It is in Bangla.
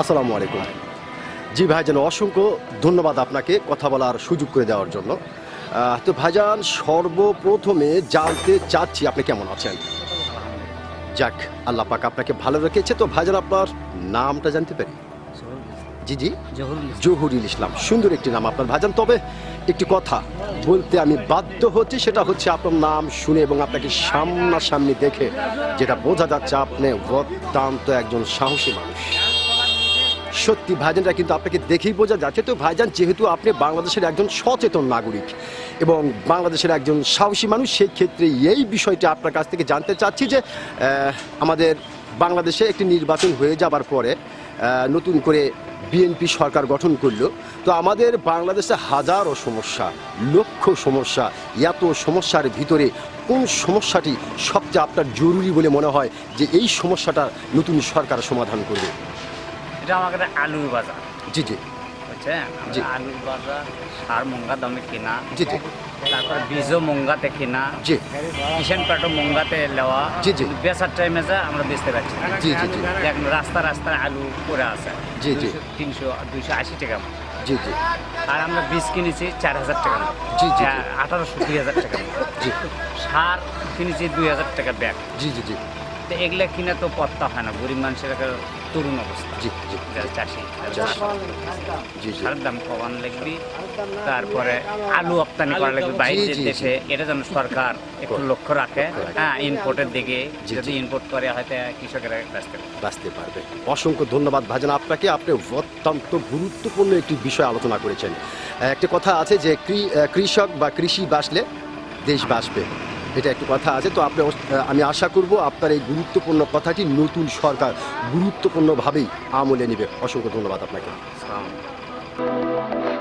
আসসালামু আলাইকুম। জি ভাইজান, অসংখ্য ধন্যবাদ আপনাকে কথা বলার সুযোগ করে দেওয়ার জন্য। তো ভাইজান, সর্বপ্রথমে জানতে চাচ্ছি আপনি কেমন আছেন? যাক, আল্লাহ পাক আপনাকে ভালো রেখেছে। তো ভাইজান, আপনার নামটা জানতে পারি? জি জি, জহুরুল ইসলাম। সুন্দর একটি নাম আপনার ভাইজান। তবে একটি কথা বলতে আমি বাধ্য হচ্ছি, সেটা হচ্ছে আপনার নাম শুনে এবং আপনাকে সামনাসামনি দেখে যেটা বোঝা যাচ্ছে, আপনি অত্যন্ত একজন সাহসী মানুষ। সত্যি ভাইজানটা কিন্তু আপনাকে দেখেই বোঝা যাচ্ছে। তো ভাইজান, যেহেতু আপনি বাংলাদেশের একজন সচেতন নাগরিক এবং বাংলাদেশের একজন সাহসী মানুষ, সেই ক্ষেত্রে এই বিষয়টি আপনার কাছ থেকে জানতে চাচ্ছি যে আমাদের বাংলাদেশে একটি নির্বাচন হয়ে যাবার পরে নতুন করে বিএনপি সরকার গঠন করলো। তো আমাদের বাংলাদেশে হাজারো সমস্যা, লক্ষ সমস্যা, এত সমস্যার ভিতরে কোন সমস্যাটি সবচেয়ে আপনার জরুরি বলে মনে হয় যে এই সমস্যাটা নতুন সরকার সমাধান করবে? এটা আমাদের আলুর বাজার। জি জি বুঝছেন, জি। আলুর বাজার, সার মঙ্গা দামে কেনা, জি জি তারপরে বীজও মঙ্গাতে কেনা, জি কিষান পাটও মঙ্গাতে নেওয়া। জি, জি। কিন্তু বেচার টাইমে যা আমরা বেচতে পারছি না। জি জি জি এখন রাস্তায় আলু পড়ে আছে, জি, জি। 300 280 টাকা মতো। জি জি আর আমরা বীজ কিনেছি 4000 টাকা মতো। জি, জি, জি। 1800 2000 টাকা মতো। জি সার কিনেছি 2000 টাকা ব্যাগ। জি জি জি তো এগুলা কিনে তো পত্তা হয় না, গরিব মানুষের একটা তরুণ অবস্থা। জি জি যারা চাষি, চাষি। জি জি সারের দাম কমান লাগবে, তারপরে আলু রপ্তানি করা লাগবে বাইরের জি, জি। দেশে। এটা যেন সরকার একটু লক্ষ্য রাখে। হ্যাঁ, ইম্পোর্টের দিকে জি, যদি জি। ইম্পোর্ট করে হয়তো কৃষকেরা ব্যস্ত। বাঁচতে পারবে। অসংখ্য ধন্যবাদ ভাইজান আপনাকে। আপনি অত্যন্ত গুরুত্বপূর্ণ একটি বিষয় আলোচনা করেছেন। একটা কথা আছে যে কৃষক বা কৃষি বাঁচলে দেশ বাঁচবে, এটা একটি কথা আছে। তো আপনি আমি আশা করব আপনার এই গুরুত্বপূর্ণ কথাটি নতুন সরকার গুরুত্বপূর্ণভাবেই আমলে নেবে। অসংখ্য ধন্যবাদ আপনাকে। আসসালামু আলাইকুম।